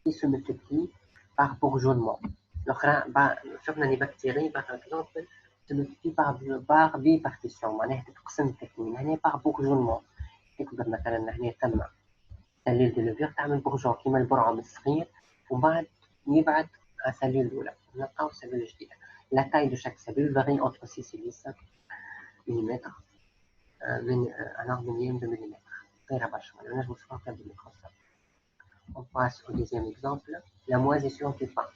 S1: qui se multiplient par bourgeonnement. الأخرى شفنا لي بكتيري par exemple se multiplient par bipartition معناها تتقسم تكوين. هنا par bourgeonnement تكبر مثلا هنا تم سليل دو لوفير تعمل بورجون كيما البرعم الصغير وبعد يبعد على السليل الأولى نلقاو سليل جديدة. La taille de chaque cellule varie entre 6 et 10 mm من un arménienne de millimètre. On passe au deuxième exemple, la moisissure du pain.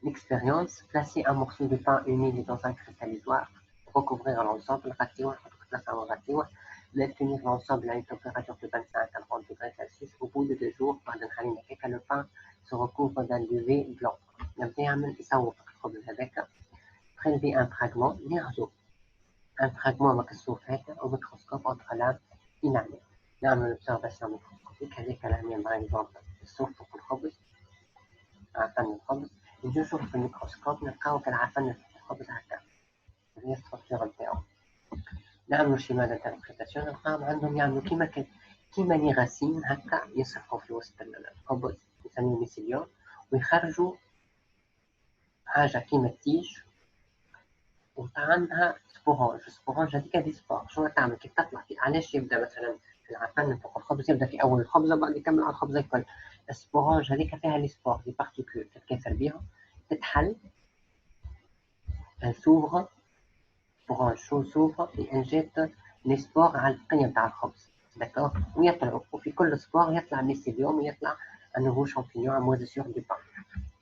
S1: L'expérience, placer un morceau de pain humide dans un cristallisoire, recouvrir l'ensemble, maintenir l'ensemble à une température de 25 à 30 degrés Celsius. Au bout de 2 jours, le pain se recouvre d'un duvet blanc. Prélever un fragment nerveux. Un fragment مكسور هكا au microscope entre lame et lamelle. نعمل observation microscopique هذيك العملية par exemple الصوف في الخبز عفن الخبز نشوف في الميكروسكوب نلقاو كالعفن في الخبز هكا هي الستركتور نتاعو. نعملو شيما دانتربريتاسيون نلقاهم عندهم يعملو كيما لي غاسين هكا يصفقو في وسط الخبز يسميو ميسيليون ويخرجوا حاجة كيما التيج وعندها سبورانج هذيك دي سبور. شنو تعمل كيف تطلع علاش يبدا مثلا العفن فوق الخبز يبدا في اول الخبزه بعد يكمل على الخبزه الكل. السبورانج هذيك فيها لي سبور دي بارتيكول تتكاثر بها تتحل سوفر سبورانج شو سوفر انجيت لي سبور على القيم تاع الخبز داكور ويطلعوا وفي كل سبور يطلع ميسيليوم ويطلع ان نوفو شامبينيون موزيسيور دو بان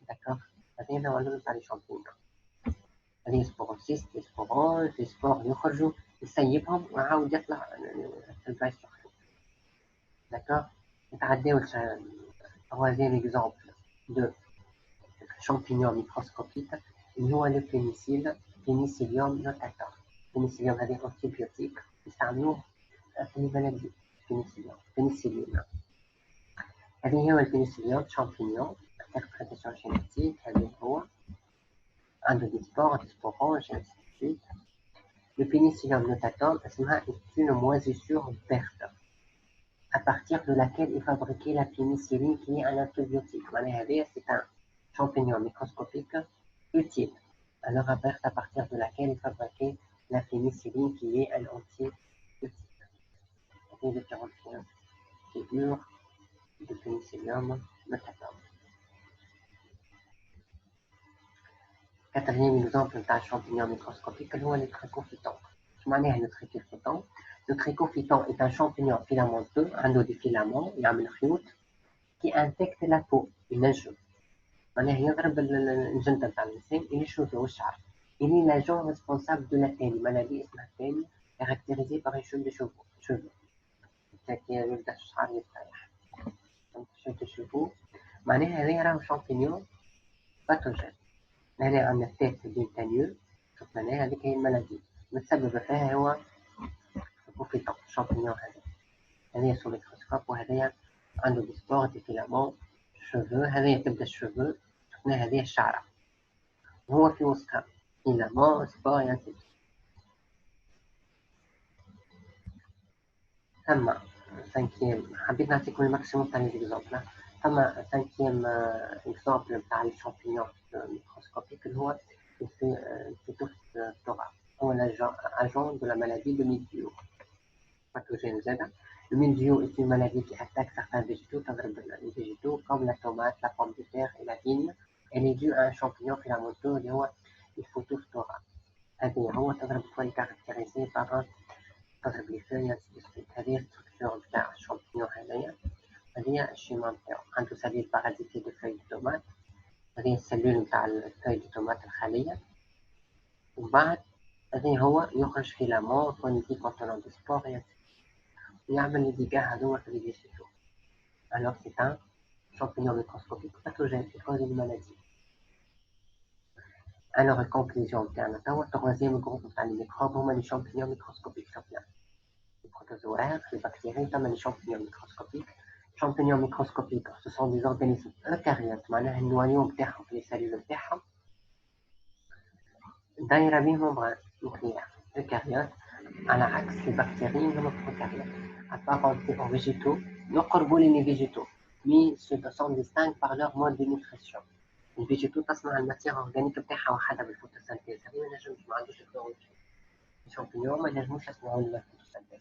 S1: داكور. هذه نوع تاع لي شامبينيون لي سبوروسيست لي سبورانج لي سبور يخرجوا يسيبهم ويعاود يطلع في البلايص الاخرين داكور. نتعداو troisième exemple de champignon microscopique اللي هو لو بينيسيل بينيسيليوم نوتاتا. البينيسيليوم هذه انتيبيوتيك يستعملوه في الملاريا. بينيسيلين هذه هو البينيسيليوم شامبينيون انتربريتاسيون جينيتيك. هذا هو عنده دي سبور دي سبورانج ainsi de suite. Le pénicillium notatum est une moisissure verte à partir de laquelle est fabriquée la pénicilline qui est un antibiotique. C'est un champignon microscopique utile. Alors verte à partir de laquelle est fabriquée la pénicilline qui est un antibiotique. Les différentes figures de pénicillium notatum. Quatrième exemple d'un champignon microscopique, le trichophyton. Le trichophyton. Le trichophyton est un champignon filamenteux, un des filaments, qui infecte la peau. Il يضرب الجلد تاع الانسان اللي يشوفه الشعر Il est l'agent responsable de la TENI, maladie اسمها TENI, caractérisée par une chute de cheveux. C'est-à-dire يبدأ الشعر يتسيح. Donc chute de cheveux معناها هذايا راهو شامبينيون باثوجين. هنا عندنا التيت دينتانيول، شوف معناها هذيك هي المالادي متسببة فيها هو الكوفيتون الشامبينيون هذايا سو ميكروسكوب، وهذايا عنده دي سبور دي فيلامون شوفو، هذايا تبدا الشوفو شفنا هذايا الشعرة وهو في وسطها فيلامون سبور ينتج. ثم سانكيام حبيت نعطيكم الماكسيموم تاع ليزيكزومبل. ثم سانكيام اكزومبل تاع الشامبينيون ميكروسكوبيك اللي هو في توفت التراب، هو الاجون دو لا مالادي دو ميلديو pathogène Z. Le mildiou est une maladie qui attaque certains végétaux, les végétaux comme la tomate, la pomme de terre et la vigne. Elle est due à un champignon filamenteux اللي هو الفوتوفثورا. هذه هو تضرب تولي كاركتيريزي باغ تضرب لي فوي انسي دو سويت. هذه الستركتور نتاع الشامبينيون هذايا، هذه الشيما نتاعو عنده سليل بارازيتي دو فوي دو تومات، هذه السلول نتاع الفوي دو تومات الخلية، ومن بعد هذه هو يخرج فيلامون كونيتي كونتونون دو سبور يعمل لي ديجا هذوما في لي فيجيتو. Alors c'est un champignon microscopique pathogène qui cause une maladie. Alors la conclusion تاعنا توا التروازيام جروب تاع لي ميكروب هما لي شامبينيون ميكروسكوبيك شفنا les protozoaires, les bactéries, ثم les champignons microscopiques. champignons microscopiques ce sont des organismes eucaryotes معناها النوايو نتاعهم في لي سيلول نتاعهم دايره بهم ممبران نوكليير eucaryotes، على عكس les bactéries هما prokaryotes. apparentés aux végétaux يقربوا les végétaux mais se distinguent par leur mode de nutrition. الفيجيتو تصنع الماتيغ اورجانيك بتاعها وحدها بالفوتوسينثيز، هذه ما نجمش ما عندوش الكلوروفيل. الشامبينيون ما نجموش يصنعوا الفوتوسينثيز.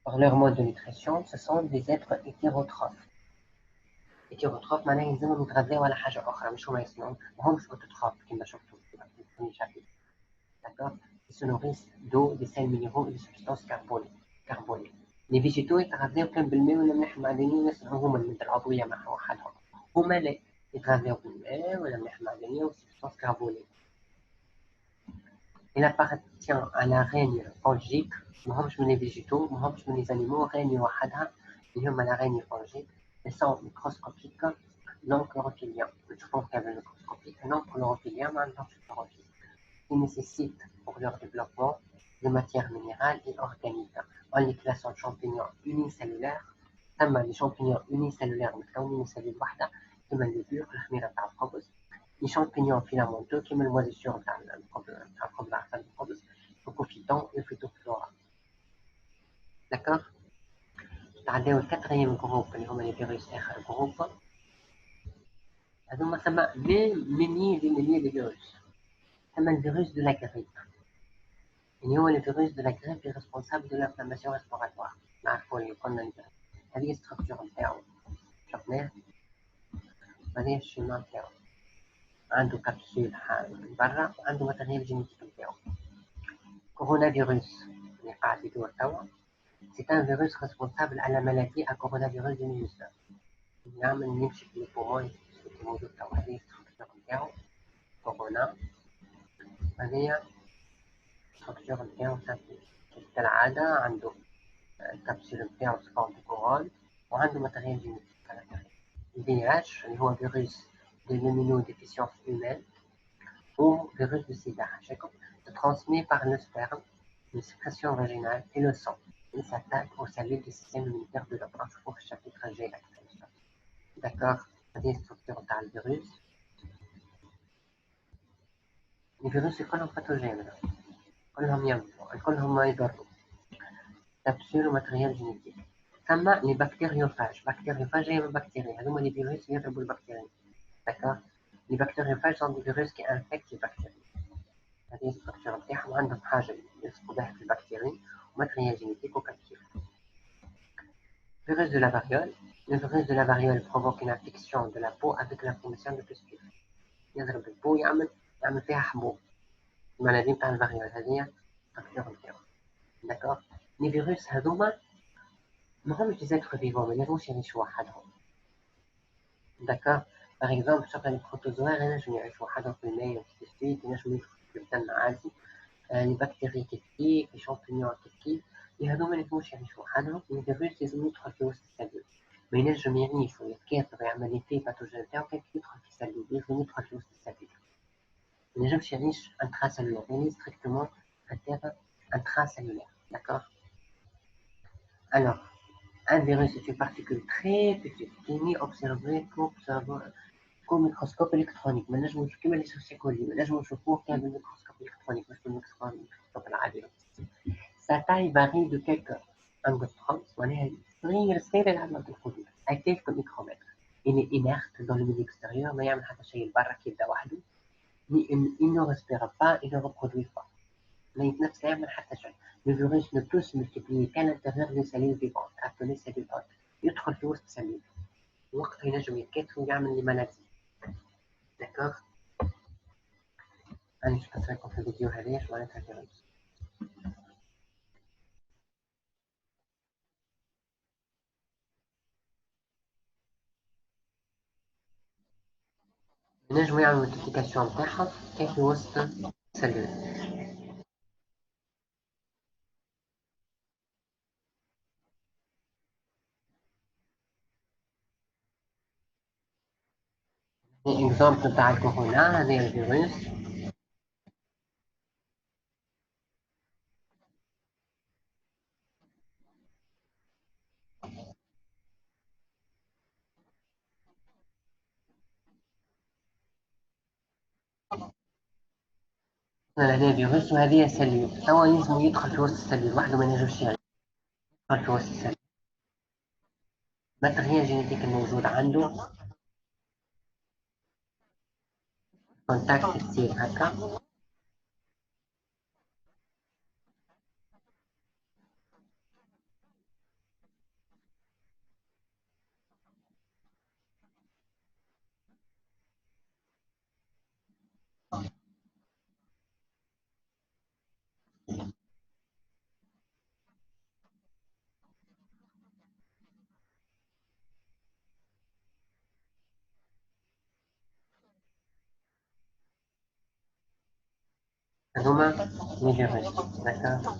S1: Par leur mode de nutrition ce sont des êtres hétérotrophes. hétérotrophes معناها يلزمهم يتغذاو على حاجه اخرى مش هما يصنعوا، ماهمش اوتوتروف كما شفتوا في البريمير شابيتر. D'accord. Ils se nourrissent d'eau, des sels minéraux et des substances carbonées. Les végétaux يتغذاو كان بالماء والملح المعدنية ويصنعوا هما المادة العضوية مع وحدهم. هما لا يتغذاو بالماء والملح المعدنية والسبستانس كربونية. Il appartient à la règne fongique، ماهمش من les végétaux ماهمش من les animaux، règne وحدها اللي هما la règne fongique. Ils sont microscopiques non chlorophylliens. نشوفهم كامل microscopiques non chlorophylliens ما عندهمش chlorophylle. Qui nécessitent pour leur développement de matières minérales et organiques. En les classant champignons unicellulaires، ثم les champignons unicellulaires متكونين من سلول واحدة كما الليبور الخميرة تاع الخبز، les champignons filamenteux كما الموازيسيون تاع الخبز عفوا الخبز، الكوفيتون والفيتوفلورا. داكوغ. نتعداو الكاتريام جروب اللي هما لي فيروس آخر جروب، هذوما ثم مليون دي فيروس. ثم الفيروس دو لا غريب اللي هو الفيروس دو لا غريب اللي ريسبونسابل دو لانفلاماسيون ريسبيراتوار. نعرفوا اللي قلنا الفيروس هذه الستركتور نتاعو شفناه، هذه الشيما نتاعو عنده كبسول من برا وعنده ماتيريال جينيتيك نتاعو. كورونا فيروس اللي قاعد يدور توا c'est un virus responsable à la maladie à coronavirus 2019. نعمل نمشي في البومون اللي موجود توا، هذه الستركتور نتاعو كورونا، هذه الستركتور نتاعو كالعادة عنده الكبسول نتاعو سبون دو كورون وعنده ماتيريال جينيتيك. الفيروس اللي هو فيروس de l'immunodéficience humaine ou virus du sida se transmet par le sperme, une sécrétion vaginale et le sang. Il s'attaque aux cellules du système immunitaire de l'homme. Je trouve le chapitre G là. D'accord. هذه structure تاع الفيروس. الفيروس كلهم باثوجين، كلهم ينفعوا كلهم يضروا. كبسول وماتريال جينيتيك. ثم لي بكتيريوفاج هي بكتيريا، هذوما لي فيروس يضربوا البكتيريا. D'accord. Les bactériophages sont des virus qui infectent les bactéries. هذه الستركتور نتاعهم عندهم حاجة يلصقوا بها في البكتيري وماتريال جينيتيك وكبسول. Virus de la variole. Le virus de la variole provoque une infection de la peau avec l'inflammation de pustules. يضرب البو يعمل فيها حبوب. المالادي نتاع الفاريول هذه الستركتور نتاعو. D'accord. Les virus هذوما ماهمش des êtres vivants، ما ينجموش يعيشوا وحدهم. D'accord. Par exemple, certains protozoaires ينجموا يعيشوا وحدهم في الماء وفي السويت، ينجموا يعيشوا في جدا عادي. البكتيريا كيف كيف، الشامبينيون كيف كيف، هذو ما نجموش يعيشوا حالهم. الفيروس لازم يدخل في وسط السلول، ما ينجم يعيش ويتكاثر ويعمل لي في باثوجين تاعو كيف يدخل في السلول، لازم يدخل في وسط السلول. ما ينجمش يعيش intracellulaire, يعني strictement intracellulaire. D'accord. Alors, un virus est une particule très petite qui n'est observée qu'au microscope électronique. ما نجمو كيما لي سوسيكولي ما نجمو نشوفوه كان بالميكروسكوب الإلكترونيك، مش بالميكروسكوب العادي. Sa taille varie de quelques angstroms, معناها صغير صغير يلعب في الحدود à quelques micromètres. Il est inerte dans le milieu extérieur، ما يعمل حتى شيء برا كي يبدا وحده. Il ne respire pas, il ne reproduit pas. ما يتنفس لا يعمل حتى شيء. Le virus ne peut se multiplier qu'à l'intérieur des cellules vivantes appelées cellules hôtes. يدخل في وسط السلول وقتها ينجم يتكاثر ويعمل لي مالادي. داكوغ. أنا باش نصوركم في الفيديو هذايا اش معناتها فيروس. ينجمو يعملو مولتيبليكاسيون تاعهم كان في وسط السلول. اكزومبل تاع الكورونا هذا الفيروس. هذا فيروس وهذه سلول، توا يلزم يدخل في وسط السلول وحده، ما ينجمش يدخل في وسط السلول. الماتريال جينيتيك الموجود عنده كونتاكت كتير هكا. هذوما لي فيروس. داكوغ.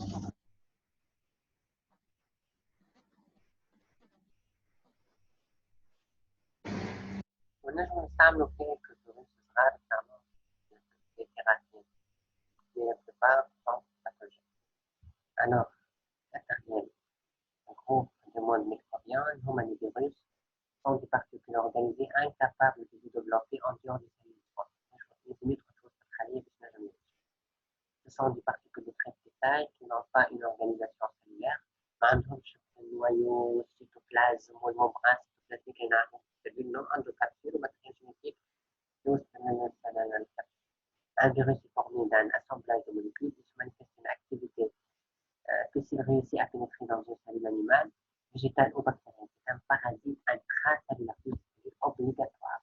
S1: ونجمو نستعملو فيه كفيروس صغار نستعملو في ثيرابي mais la plupart sont pathogènes. Alors, la quatrième groupe de modes microbiens, هما les virus, sont des particules organisées incapables de se développer en dehors des cellules vivantes. Ce sont des particules de très petite taille qui n'ont pas une organisation cellulaire. ما عندهمش النويو السيتوبلازم والممبران السيتوبلازميك اللي نعرفهم في السلول، non عنده كابسول وماتريال جينيتيك يوصل للكابسول. Un virus est formé d'un assemblage de molécules qui se manifeste une activité que s'il réussit à pénétrer dans une cellule animale, végétale ou bactérienne. C'est un parasite intracellulaire, c'est obligatoire.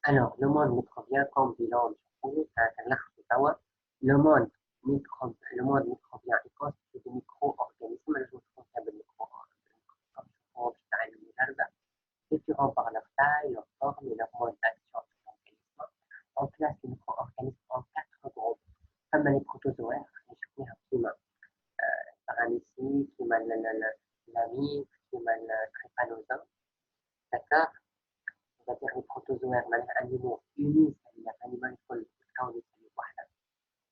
S1: Alors, le monde microbien comme bilan du coup, le monde microbien est constitué de micro-organismes, différents par leur taille, leur forme et leur mode d'action sur l'organisme. On classe les micro-organismes en 4 groupes. Comme les protozoaires, les humains, paramécie, qui m'a l'amide, qui m'a le trépanosin. D'accord. C'est-à-dire les protozoaires, معناها animaux unicellulaires, animal يكون يتكون من واحدة.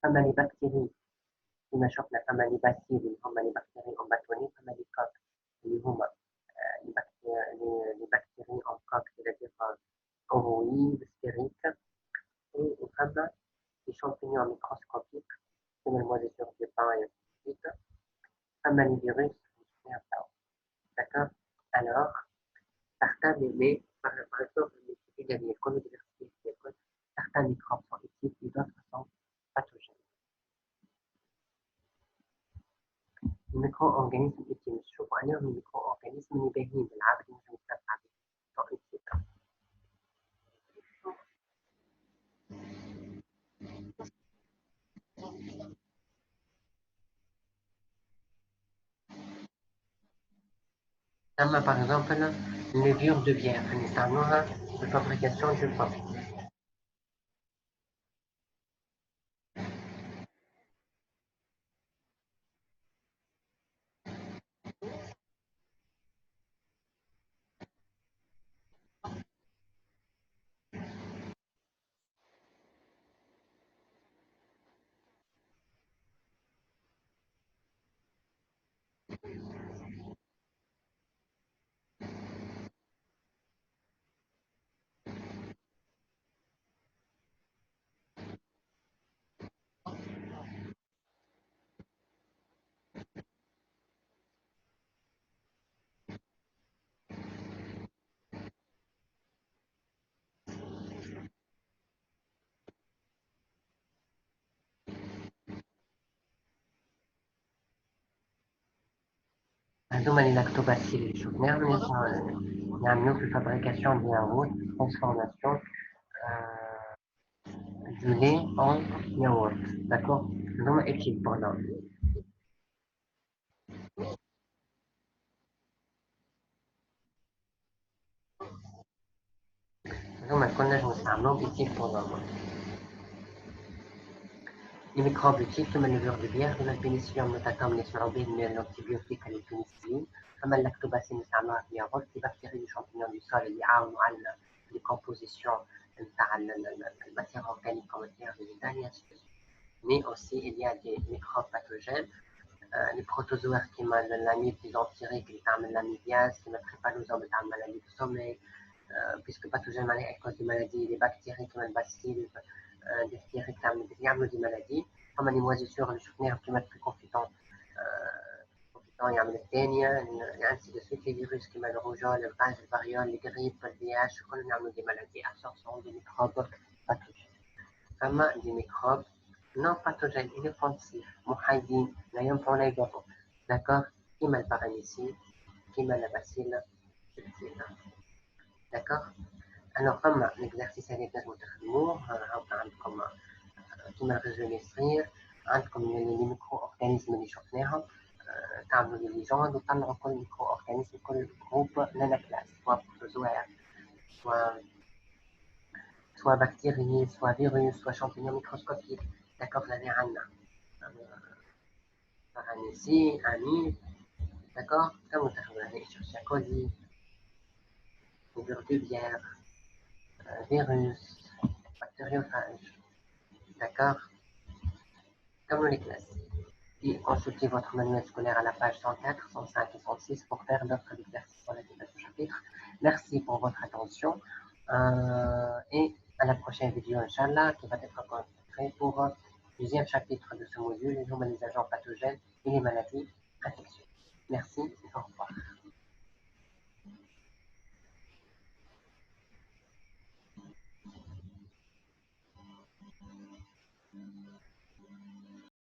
S1: أما les bactéries كما شفنا، أما les bacilles اللي هما les bactéries en bâtonnet، أما les coques اللي هما les bactéries en coque، c'est-à-dire ovoïdes, sphériques. وأما les champignons microscopiques comme le moisissure du pain et ainsi de suite. أما les virus, d'accord. Alors, certains mais par exemple, certains microbes sont utiles et d'autres sont pathogènes. الميكرو-organismes utiles، نشوفوا عليهم الميكرو-organismes اللي باهيين بالعربي نجم نستنفع بهم sont utiles. أما par exemple levure de bière نستعملوها في الفابريكاسيون du pain. هذوما les lactobacilles اللي شفناهم يعملوا في الفابريكاسيون ديال الياغورت transformation du lait en yaourt. D'accord. هذوما éthiques pendant. هذوما كناش نستعملوهم éthiques pendant. Les microbes éthiques comme le levure de bière comme le pénicillium notamment نسمعوا به من الانتيبيوتيك اللي البنسلين اما اللاكتوباسين نستعملوها في الياغورت دي بكتيريا دي شامبينيون دي سول اللي يعاونوا على الديكومبوزيسيون نتاع الماتيير اورغانيك comme matière végétale mais aussi il y a des microbes pathogènes les protozoaires qui m'a l'amide dysenterique qui تعمل l'amibiase qui مع التريبانوزوم بتاع maladie du sommeil puisque pathogène à cause des maladies les bactéries comme le bacille des bactéries qui يعملوا des maladies comme les moisissures اللي شفناهم كيما البريكونفيتون كونفيتون يعمل الثانية ainsi de suite les virus كيما الروجول الغاز الفاريول الجريب الفي اتش كلهم يعملوا des maladies absorption des microbes pathogènes أما des microbes non pathogènes inoffensifs محايدين لا ينفعون يضروا d'accord كيما الباراميسين كيما la bacille subtile d'accord alors comme l'exercice هذا لازم تخدموه عندكم كيما الريزومي صغير عندكم لي ميكرو اورغانيزم اللي شفناهم تعملوا لي ليجوند وطلعوا كل ميكرو اورغانيزم كل جروب لنا كلاس سواء بروتوزوا سواء بكتيريا سواء فيروس سواء شامبينيون ميكروسكوبيك d'accord لنا عندنا بارانيسي امين d'accord كم تاخذوا هنا اشيرشيا كولي levure de bière virus bactériophage d'accord comme les classes et consultez votre manuel scolaire à la page 104, 105 et 106 pour faire d'autres exercices relatifs à ce chapitre. Merci pour votre attention et à la prochaine vidéo, Inch'Allah, qui va être consacrée pour le deuxième chapitre de ce module, les agents pathogènes et les maladies infectieuses. Merci.